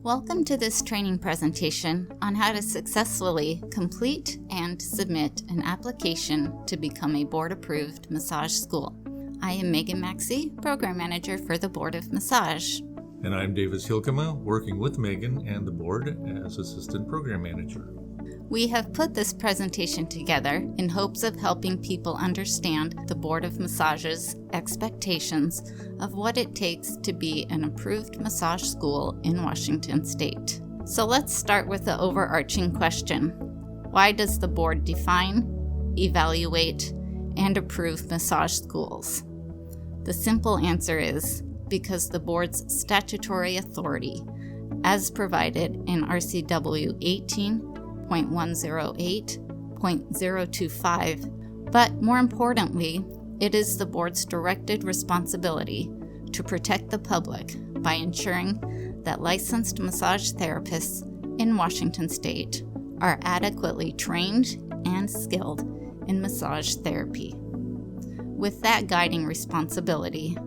Welcome to this training presentation on how to successfully complete and submit an application to become a board-approved massage school. I am Megan Maxey, Program Manager for the Board of Massage. And I'm Davis Hilkema, working with Megan and the board as Assistant Program Manager. We have put this presentation together in hopes of helping people understand the Board of Massage's expectations of what it takes to be an approved massage school in Washington State. So let's start with the overarching question. Why does the board define, evaluate, and approve massage schools? The simple answer is because the board's statutory authority, as provided in RCW 18.108.025, but more importantly, it is the board's directed responsibility to protect the public by ensuring that licensed massage therapists in Washington State are adequately trained and skilled in massage therapy. With that guiding responsibility,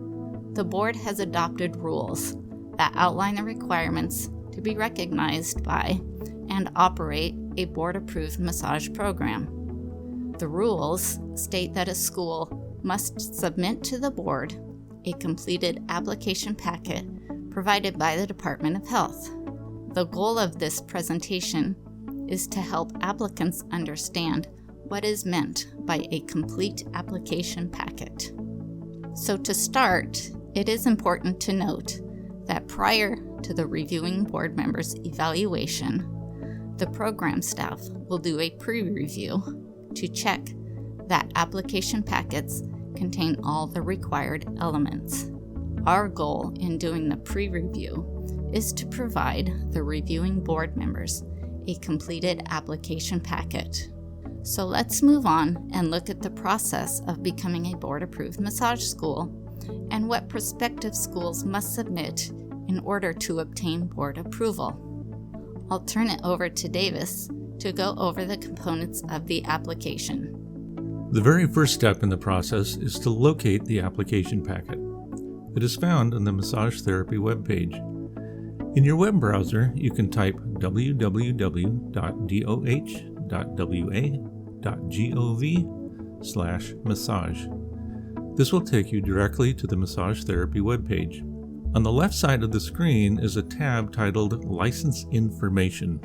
the board has adopted rules that outline the requirements to be recognized by and operate a board-approved massage program. The rules state that a school must submit to the board a completed application packet provided by the Department of Health. The goal of this presentation is to help applicants understand what is meant by a complete application packet. So to start, it is important to note that prior to the reviewing board members' evaluation, the program staff will do a pre-review to check that application packets contain all the required elements. Our goal in doing the pre-review is to provide the reviewing board members a completed application packet. So let's move on and look at the process of becoming a board-approved massage school and what prospective schools must submit in order to obtain board approval. I'll turn it over to Davis to go over the components of the application. The very first step in the process is to locate the application packet. It is found on the Massage Therapy webpage. In your web browser, you can type www.doh.wa.gov/massage. This will take you directly to the Massage Therapy webpage. On the left side of the screen is a tab titled License Information.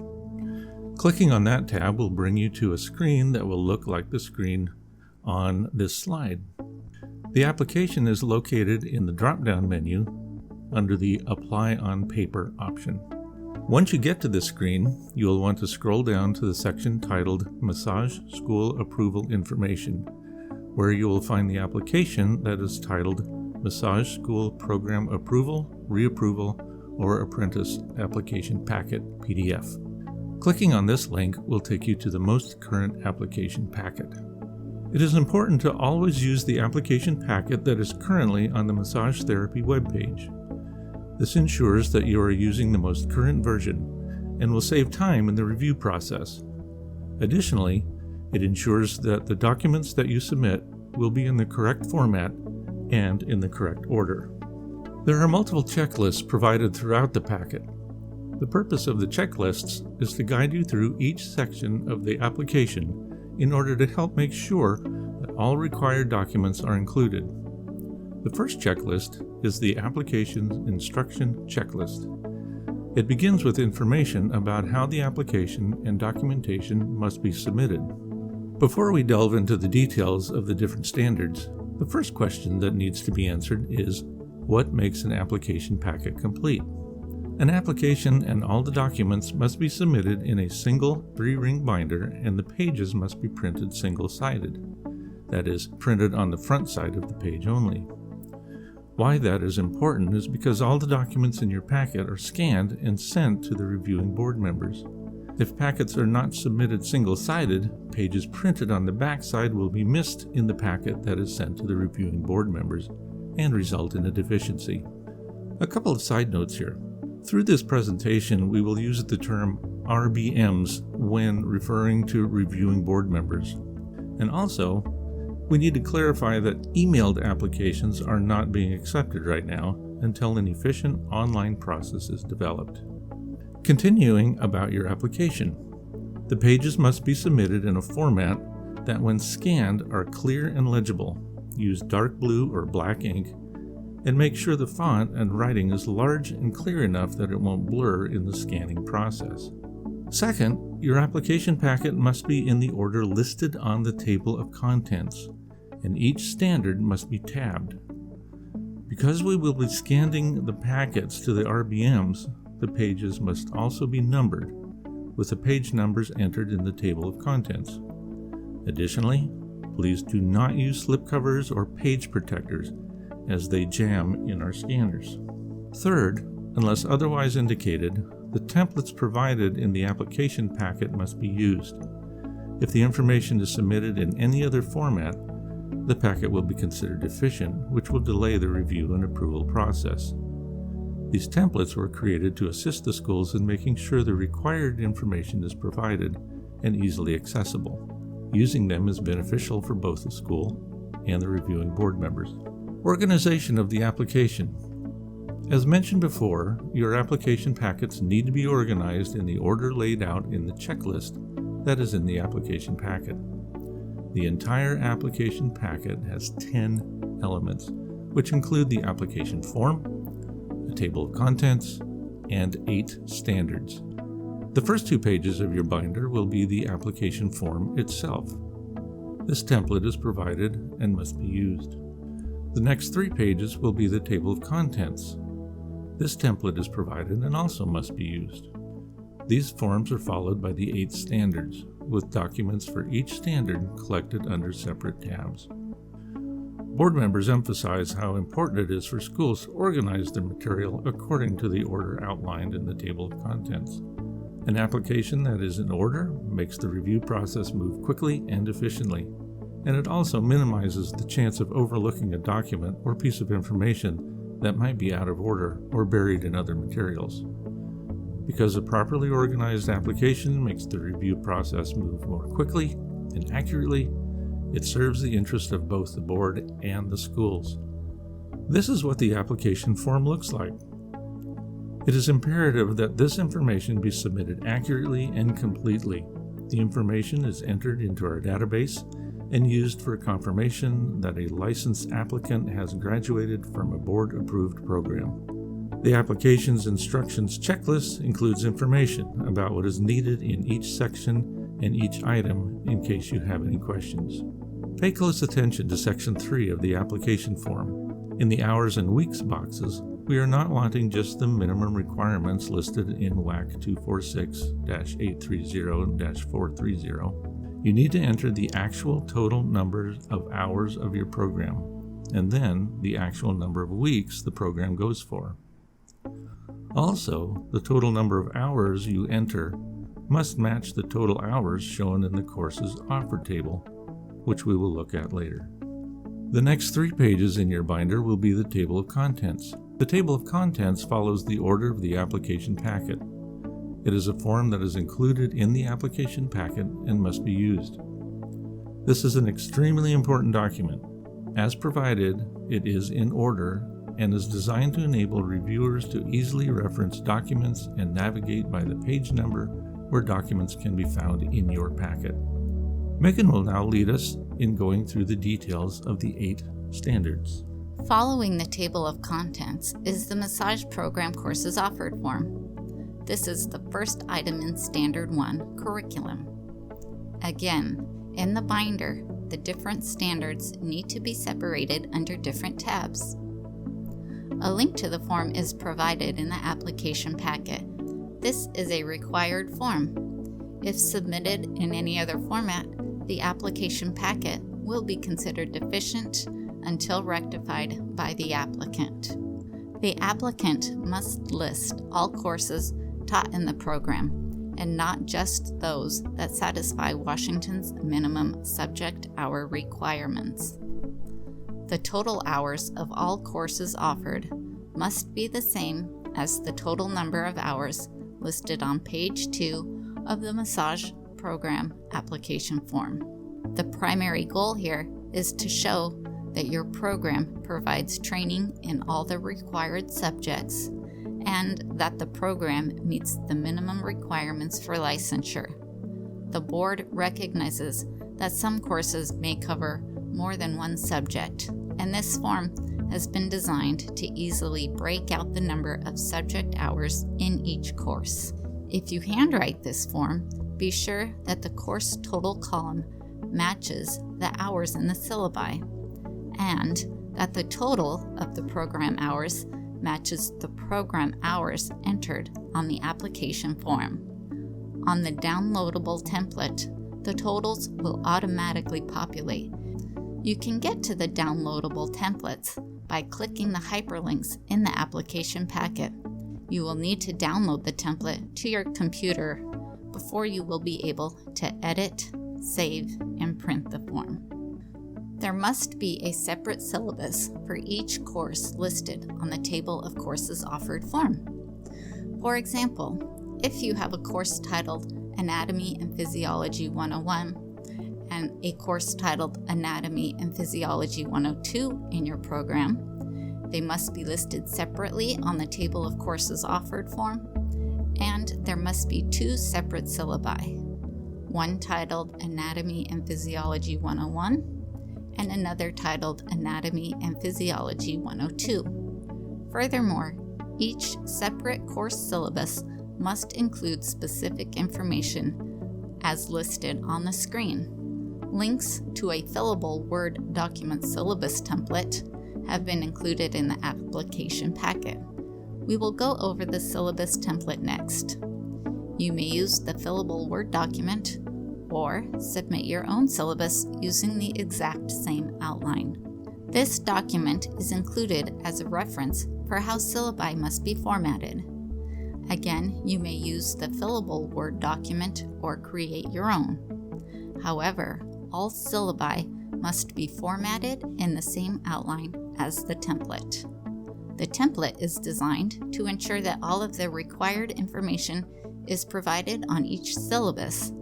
Clicking on that tab will bring you to a screen that will look like the screen on this slide. The application is located in the drop-down menu under the Apply on Paper option. Once you get to this screen, you will want to scroll down to the section titled Massage School Approval Information, where you will find the application that is titled Massage School Program Approval, Reapproval, or Apprentice Application Packet PDF. Clicking on this link will take you to the most current application packet. It is important to always use the application packet that is currently on the Massage Therapy webpage. This ensures that you are using the most current version and will save time in the review process. Additionally, it ensures that the documents that you submit will be in the correct format and in the correct order. There are multiple checklists provided throughout the packet. The purpose of the checklists is to guide you through each section of the application in order to help make sure that all required documents are included. The first checklist is the Application Instruction Checklist. It begins with information about how the application and documentation must be submitted. Before we delve into the details of the different standards, the first question that needs to be answered is, what makes an application packet complete? An application and all the documents must be submitted in a single 3-ring binder, and the pages must be printed single-sided. That is, printed on the front side of the page only. Why that is important is because all the documents in your packet are scanned and sent to the reviewing board members. If packets are not submitted single-sided, pages printed on the back side will be missed in the packet that is sent to the reviewing board members and result in a deficiency. A couple of side notes here. Through this presentation, we will use the term RBMs when referring to reviewing board members. And also, we need to clarify that emailed applications are not being accepted right now until an efficient online process is developed. Continuing about your application. The pages must be submitted in a format that when scanned are clear and legible. Use dark blue or black ink, and make sure the font and writing is large and clear enough that it won't blur in the scanning process. Second, your application packet must be in the order listed on the table of contents, and each standard must be tabbed. Because we will be scanning the packets to the RBMs, the pages must also be numbered, with the page numbers entered in the table of contents. Additionally, please do not use slipcovers or page protectors, as they jam in our scanners. Third, unless otherwise indicated, the templates provided in the application packet must be used. If the information is submitted in any other format, the packet will be considered deficient, which will delay the review and approval process. These templates were created to assist the schools in making sure the required information is provided and easily accessible. Using them is beneficial for both the school and the reviewing board members. Organization of the application. As mentioned before, your application packets need to be organized in the order laid out in the checklist that is in the application packet. The entire application packet has 10 elements, which include the application form, a table of contents, and 8 standards. The first 2 pages of your binder will be the application form itself. This template is provided and must be used. The next 3 pages will be the table of contents. This template is provided and also must be used. These forms are followed by the 8 standards, with documents for each standard collected under separate tabs. Board members emphasize how important it is for schools to organize their material according to the order outlined in the table of contents. An application that is in order makes the review process move quickly and efficiently, and it also minimizes the chance of overlooking a document or piece of information that might be out of order or buried in other materials. Because a properly organized application makes the review process move more quickly and accurately, it serves the interest of both the board and the schools. This is what the application form looks like. It is imperative that this information be submitted accurately and completely. The information is entered into our database and used for confirmation that a licensed applicant has graduated from a board-approved program. The application's instructions checklist includes information about what is needed in each section and each item in case you have any questions. Pay close attention to Section 3 of the application form. In the hours and weeks boxes, we are not wanting just the minimum requirements listed in WAC 246-830-430. You need to enter the actual total number of hours of your program, and then the actual number of weeks the program goes for. Also, the total number of hours you enter must match the total hours shown in the course's offer table, which we will look at later. The next 3 pages in your binder will be the table of contents. The table of contents follows the order of the application packet. It is a form that is included in the application packet and must be used. This is an extremely important document. As provided, it is in order and is designed to enable reviewers to easily reference documents and navigate by the page number where documents can be found in your packet. Megan will now lead us in going through the details of the 8 standards. Following the table of contents is the massage program courses offered form. This is the first item in Standard 1, Curriculum. Again, in the binder, the different standards need to be separated under different tabs. A link to the form is provided in the application packet. This is a required form. If submitted in any other format, the application packet will be considered deficient until rectified by the applicant. The applicant must list all courses taught in the program, and not just those that satisfy Washington's minimum subject hour requirements. The total hours of all courses offered must be the same as the total number of hours listed on page 2 of the massage program application form. The primary goal here is to show that your program provides training in all the required subjects and that the program meets the minimum requirements for licensure. The board recognizes that some courses may cover more than one subject, and this form has been designed to easily break out the number of subject hours in each course. If you handwrite this form, be sure that the course total column matches the hours in the syllabi, and that the total of the program hours matches the program hours entered on the application form. On the downloadable template, the totals will automatically populate. You can get to the downloadable templates by clicking the hyperlinks in the application packet. You will need to download the template to your computer before you will be able to edit, save, and print the form. There must be a separate syllabus for each course listed on the table of courses offered form. For example, if you have a course titled Anatomy and Physiology 101 and a course titled Anatomy and Physiology 102 in your program, they must be listed separately on the table of courses offered form, and there must be two separate syllabi, one titled Anatomy and Physiology 101 and another titled Anatomy and Physiology 102. Furthermore, each separate course syllabus must include specific information as listed on the screen. Links to a fillable Word document syllabus template have been included in the application packet. We will go over the syllabus template next. You may use the fillable Word document or submit your own syllabus using the exact same outline. This document is included as a reference for how syllabi must be formatted. Again, you may use the fillable Word document or create your own. However, all syllabi must be formatted in the same outline as the template. The template is designed to ensure that all of the required information is provided on each syllabus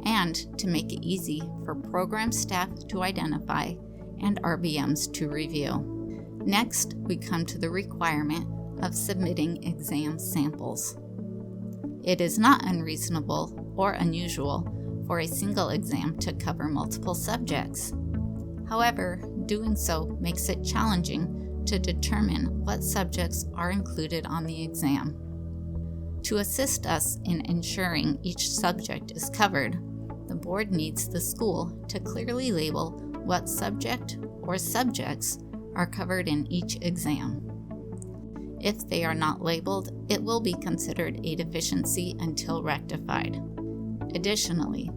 and to make it easy for program staff to identify and RBMs to review. Next, we come to the requirement of submitting exam samples. It is not unreasonable or unusual for a single exam to cover multiple subjects. However, doing so makes it challenging to determine what subjects are included on the exam. To assist us in ensuring each subject is covered, the board needs the school to clearly label what subject or subjects are covered in each exam. If they are not labeled, it will be considered a deficiency until rectified. Additionally,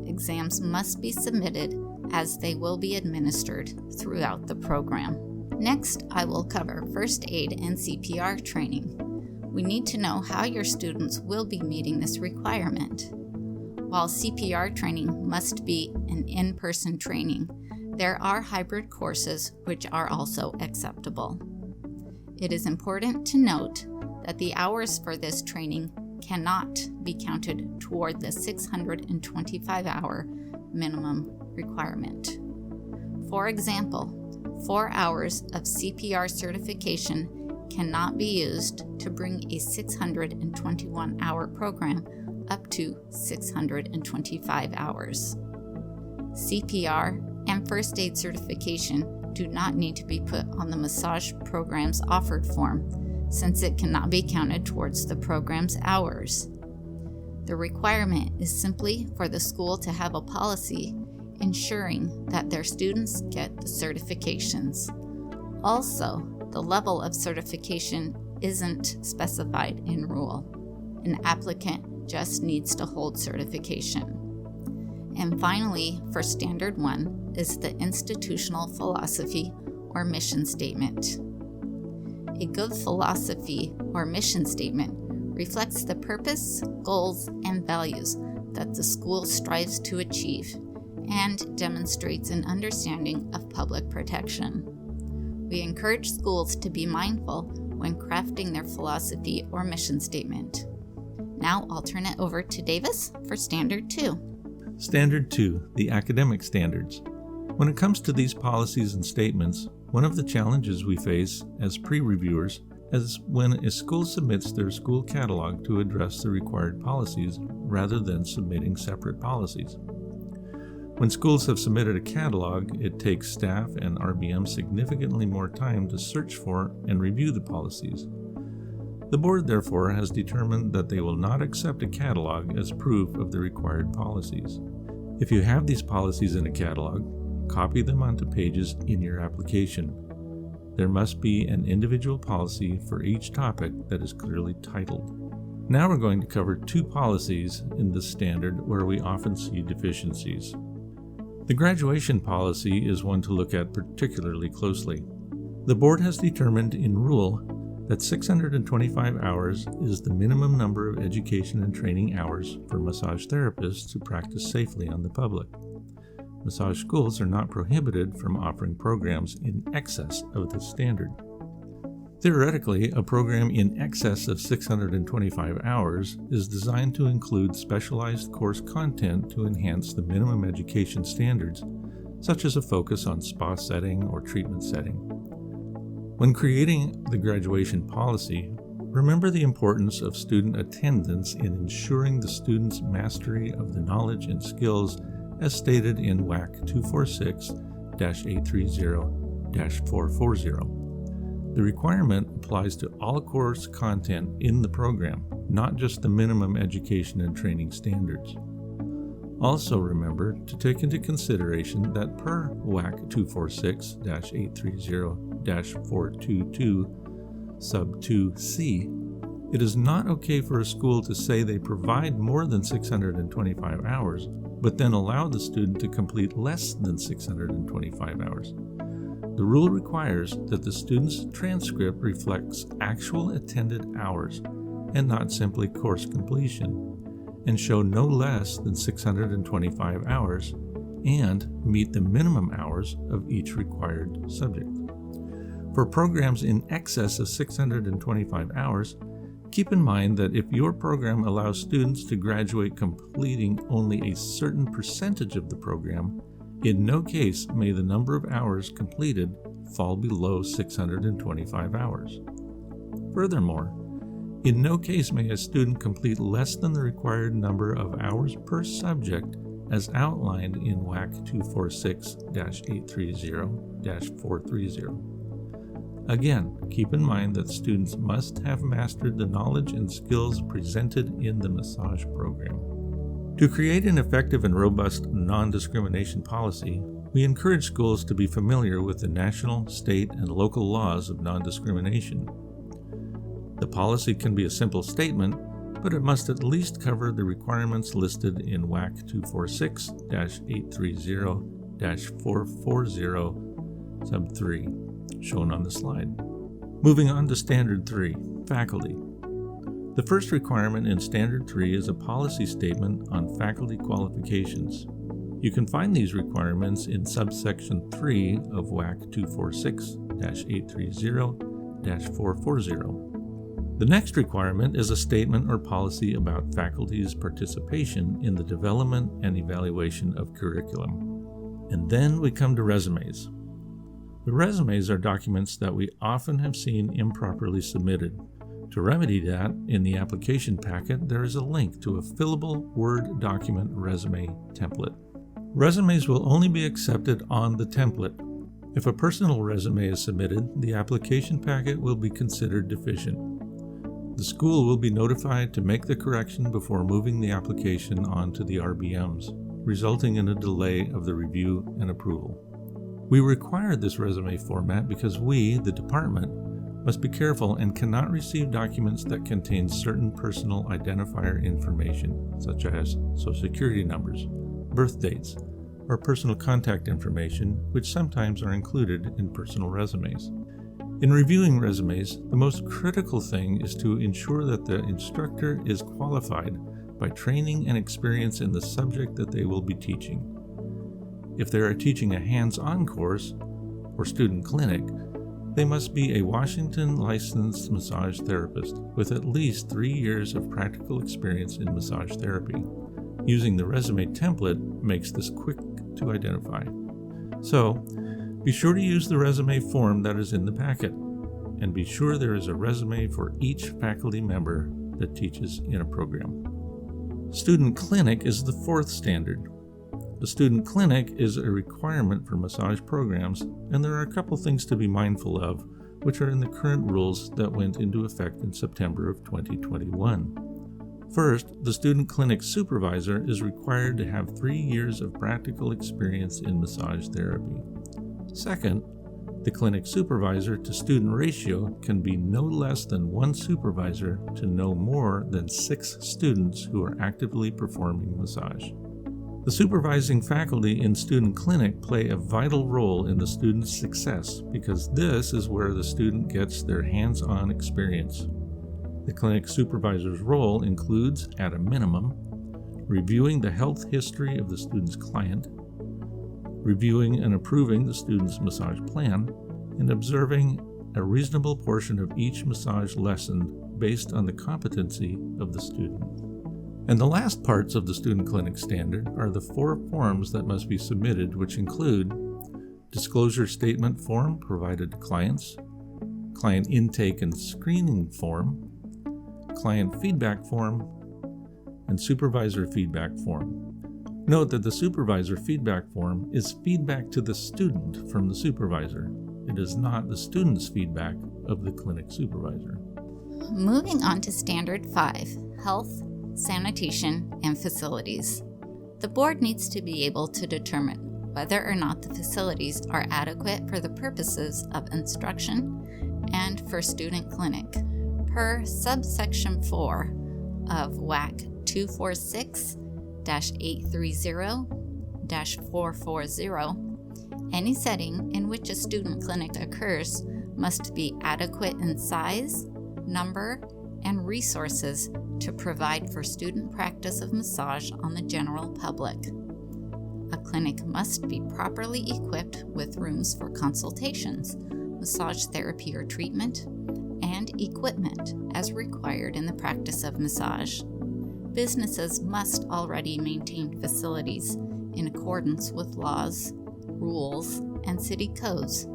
exams must be submitted as they will be administered throughout the program. Next, I will cover first aid and CPR training. We need to know how your students will be meeting this requirement. While CPR training must be an in-person training, there are hybrid courses which are also acceptable. It is important to note that the hours for this training cannot be counted toward the 625-hour minimum requirement. For example, 4 hours of CPR certification cannot be used to bring a 621-hour program up to 625 hours. CPR and first aid certification do not need to be put on the massage program's offered form, since it cannot be counted towards the program's hours. The requirement is simply for the school to have a policy ensuring that their students get the certifications. Also, the level of certification isn't specified in rule. An applicant just needs to hold certification. And finally, for Standard 1 is the institutional philosophy or mission statement. A good philosophy or mission statement reflects the purpose, goals, and values that the school strives to achieve and demonstrates an understanding of public protection. We encourage schools to be mindful when crafting their philosophy or mission statement. Now I'll turn it over to Davis for Standard 2. Standard 2, the academic standards. When it comes to these policies and statements, one of the challenges we face as pre-reviewers as when a school submits their school catalog to address the required policies rather than submitting separate policies. When schools have submitted a catalog, it takes staff and RBM significantly more time to search for and review the policies. The board, therefore, has determined that they will not accept a catalog as proof of the required policies. If you have these policies in a catalog, copy them onto pages in your application. There must be an individual policy for each topic that is clearly titled. Now we're going to cover two policies in the standard where we often see deficiencies. The graduation policy is one to look at particularly closely. The board has determined in rule that 625 hours is the minimum number of education and training hours for massage therapists to practice safely on the public. Massage schools are not prohibited from offering programs in excess of this standard. Theoretically, a program in excess of 625 hours is designed to include specialized course content to enhance the minimum education standards, such as a focus on spa setting or treatment setting. When creating the graduation policy, remember the importance of student attendance in ensuring the student's mastery of the knowledge and skills as stated in WAC 246-830-440. The requirement applies to all course content in the program, not just the minimum education and training standards. Also remember to take into consideration that per WAC 246-830-422 sub 2C, it is not okay for a school to say they provide more than 625 hours, but then allow the student to complete less than 625 hours. The rule requires that the student's transcript reflects actual attended hours and not simply course completion, and show no less than 625 hours and meet the minimum hours of each required subject. For programs in excess of 625 hours, keep in mind that if your program allows students to graduate completing only a certain percentage of the program, in no case may the number of hours completed fall below 625 hours. Furthermore, in no case may a student complete less than the required number of hours per subject as outlined in WAC 246-830-430. Again, keep in mind that students must have mastered the knowledge and skills presented in the massage program. To create an effective and robust non-discrimination policy, we encourage schools to be familiar with the national, state, and local laws of non-discrimination. The policy can be a simple statement, but it must at least cover the requirements listed in WAC 246-830-440 sub 3, shown on the slide. Moving on to Standard 3, Faculty. The first requirement in Standard 3 is a policy statement on faculty qualifications. You can find these requirements in subsection 3 of WAC 246-830-440. The next requirement is a statement or policy about faculty's participation in the development and evaluation of curriculum. And then we come to resumes. The resumes are documents that we often have seen improperly submitted. To remedy that, in the application packet, there is a link to a fillable Word document resume template. Resumes will only be accepted on the template. If a personal resume is submitted, the application packet will be considered deficient. The school will be notified to make the correction before moving the application on to the RBMs, resulting in a delay of the review and approval. We require this resume format because we, the department, must be careful and cannot receive documents that contain certain personal identifier information, such as Social Security numbers, birth dates, or personal contact information, which sometimes are included in personal resumes. In reviewing resumes, the most critical thing is to ensure that the instructor is qualified by training and experience in the subject that they will be teaching. If they are teaching a hands-on course or student clinic, they must be a Washington licensed massage therapist with at least 3 years of practical experience in massage therapy. Using the resume template makes this quick to identify. So, be sure to use the resume form that is in the packet. and be sure there is a resume for each faculty member that teaches in a program. Student clinic is the fourth standard. A student clinic is a requirement for massage programs, and there are a couple things to be mindful of, which are in the current rules that went into effect in September of 2021. First, the student clinic supervisor is required to have 3 years of practical experience in massage therapy. Second, the clinic supervisor to student ratio can be no less than 1 supervisor to no more than 6 students who are actively performing massage. The supervising faculty in student clinic play a vital role in the student's success because this is where the student gets their hands-on experience. The clinic supervisor's role includes, at a minimum, reviewing the health history of the student's client, reviewing and approving the student's massage plan, and observing a reasonable portion of each massage lesson based on the competency of the student. And the last parts of the student clinic standard are the 4 forms that must be submitted, which include disclosure statement form provided to clients, client intake and screening form, client feedback form, and supervisor feedback form. Note that the supervisor feedback form is feedback to the student from the supervisor. It is not the student's feedback of the clinic supervisor. Moving on to Standard 5, Health, Sanitation, and Facilities. The board needs to be able to determine whether or not the facilities are adequate for the purposes of instruction and for student clinic. Per subsection 4 of WAC 246-830-440, any setting in which a student clinic occurs must be adequate in size, number, and resources to provide for student practice of massage on the general public. A clinic must be properly equipped with rooms for consultations, massage therapy or treatment, and equipment as required in the practice of massage. Businesses must already maintain facilities in accordance with laws, rules, and city codes,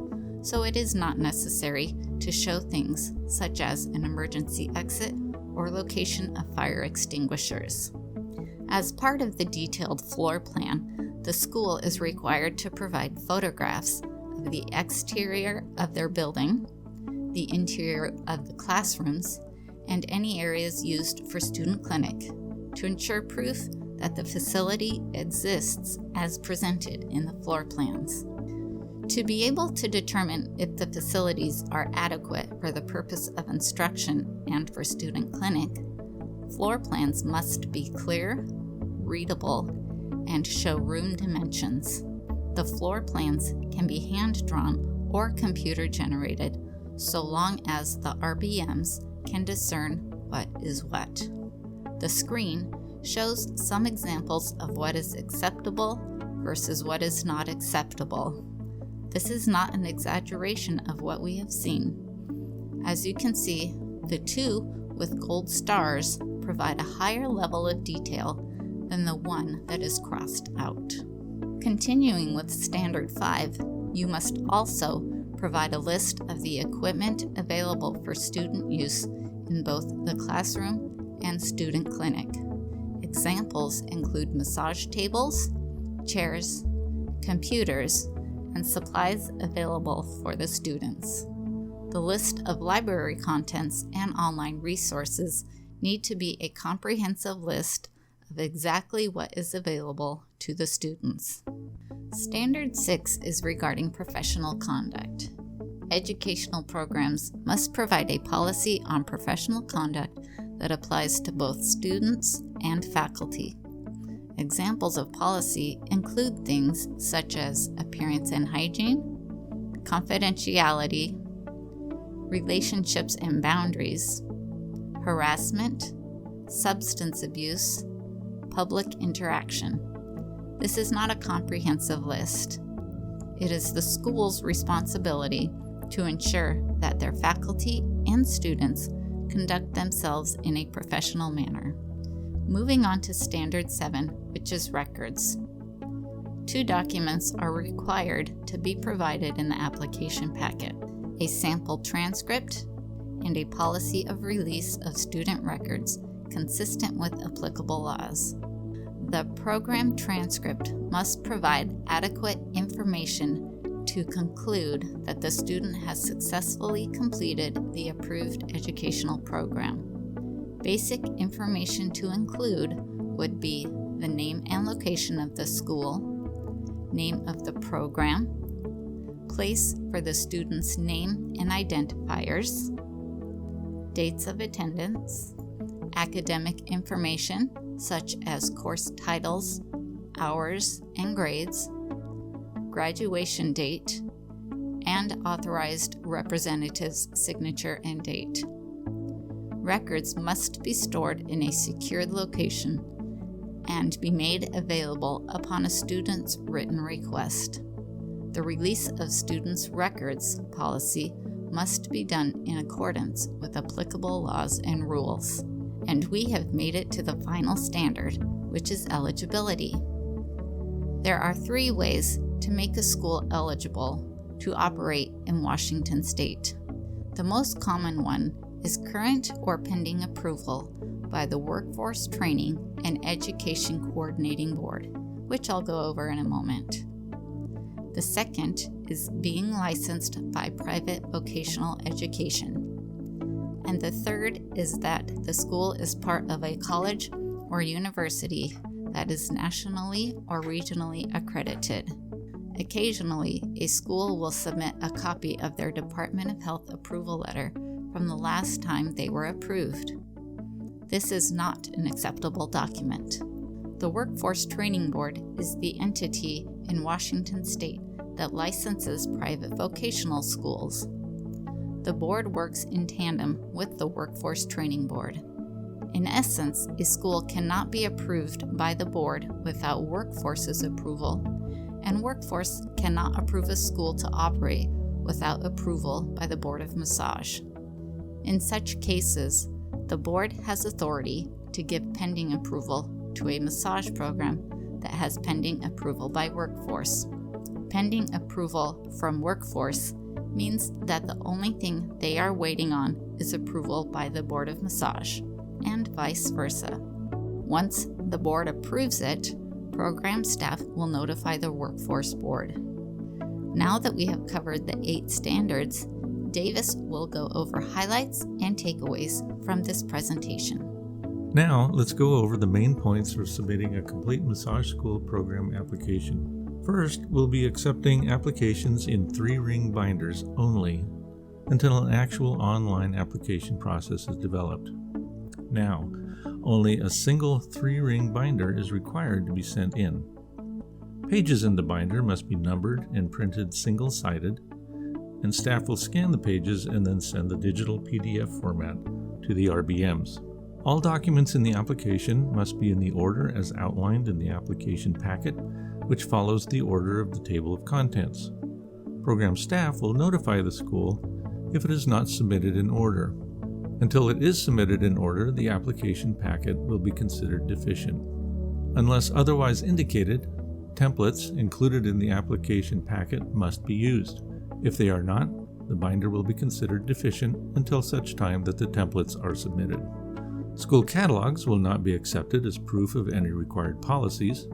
so it is not necessary to show things such as an emergency exit or location of fire extinguishers. As part of the detailed floor plan, the school is required to provide photographs of the exterior of their building, the interior of the classrooms, and any areas used for student clinic to ensure proof that the facility exists as presented in the floor plans. To be able to determine if the facilities are adequate for the purpose of instruction and for student clinic, floor plans must be clear, readable, and show room dimensions. The floor plans can be hand-drawn or computer-generated so long as the RBMs can discern what is what. The screen shows some examples of what is acceptable versus what is not acceptable. This is not an exaggeration of what we have seen. As you can see, the 2 with gold stars provide a higher level of detail than the 1 that is crossed out. Continuing with Standard 5, you must also provide a list of the equipment available for student use in both the classroom and student clinic. Examples include massage tables, chairs, computers, and supplies available for the students. The list of library contents and online resources need to be a comprehensive list of exactly what is available to the students. Standard 6 is regarding professional conduct. Educational programs must provide a policy on professional conduct that applies to both students and faculty. Examples of policy include things such as appearance and hygiene, confidentiality, relationships and boundaries, harassment, substance abuse, public interaction. This is not a comprehensive list. It is the school's responsibility to ensure that their faculty and students conduct themselves in a professional manner. Moving on to Standard 7, which is records. 2 documents are required to be provided in the application packet. a sample transcript, and a policy of release of student records consistent with applicable laws. The program transcript must provide adequate information to conclude that the student has successfully completed the approved educational program. Basic information to include would be the name and location of the school, name of the program, place for the student's name and identifiers, dates of attendance, academic information such as course titles, hours, and grades, graduation date, and authorized representative's signature and date. Records must be stored in a secured location and be made available upon a student's written request. The release of students' records policy must be done in accordance with applicable laws and rules. And we have made it to the final standard, which is eligibility. There are 3 ways to make a school eligible to operate in Washington State. The most common one is current or pending approval by the Workforce Training and Education Coordinating Board, which I'll go over in a moment. The second is being licensed by private vocational education. And the third is that the school is part of a college or university that is nationally or regionally accredited. Occasionally, a school will submit a copy of their Department of Health approval letter from the last time they were approved. This is not an acceptable document. The Workforce Training Board is the entity in Washington State that licenses private vocational schools. The board works in tandem with the Workforce Training Board. In essence, a school cannot be approved by the board without Workforce's approval, and Workforce cannot approve a school to operate without approval by the Board of Massage. In such cases, the board has authority to give pending approval to a massage program that has pending approval by Workforce. Pending approval from Workforce means that the only thing they are waiting on is approval by the Board of Massage, and vice versa. Once the board approves it, program staff will notify the Workforce Board. Now that we have covered the 8 standards, Davis will go over highlights and takeaways from this presentation. Now, let's go over the main points for submitting a complete massage school program application. First, we'll be accepting applications in 3-ring binders only until an actual online application process is developed. Now, only a single 3-ring binder is required to be sent in. Pages in the binder must be numbered and printed single-sided, and staff will scan the pages and then send the digital PDF format to the RBMs. All documents in the application must be in the order as outlined in the application packet, which follows the order of the table of contents. Program staff will notify the school if it is not submitted in order. Until it is submitted in order, the application packet will be considered deficient. Unless otherwise indicated, templates included in the application packet must be used. If they are not, the binder will be considered deficient until such time that the templates are submitted. School catalogs will not be accepted as proof of any required policies.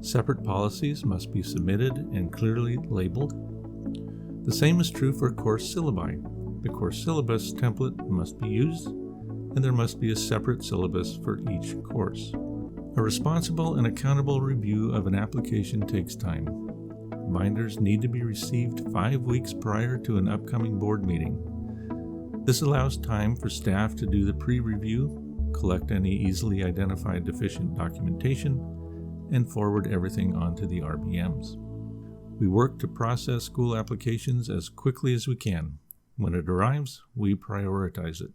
Separate policies must be submitted and clearly labeled. The same is true for course syllabi. The course syllabus template must be used, and there must be a separate syllabus for each course. A responsible and accountable review of an application takes time. Binders need to be received 5 weeks prior to an upcoming board meeting. This allows time for staff to do the pre-review, collect any easily identified deficient documentation, and forward everything onto the RBMs. We work to process school applications as quickly as we can. When it arrives, we prioritize it.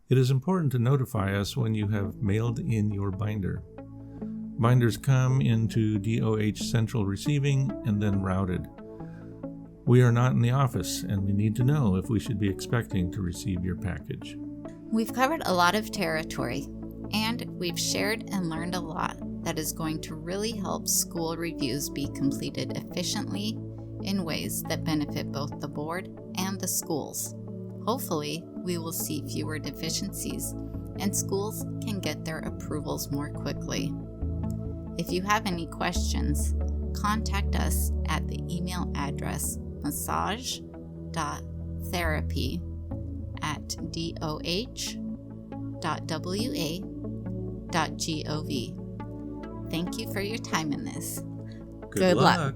It is important to notify us when you have mailed in your binder. Binders come into DOH Central Receiving and then routed. We are not in the office, and we need to know if we should be expecting to receive your package. We've covered a lot of territory, and we've shared and learned a lot that is going to really help school reviews be completed efficiently in ways that benefit both the board and the schools. Hopefully, we will see fewer deficiencies and schools can get their approvals more quickly. If you have any questions, contact us at the email address massage.therapy@doh.wa.gov. Thank you for your time in this. Good luck.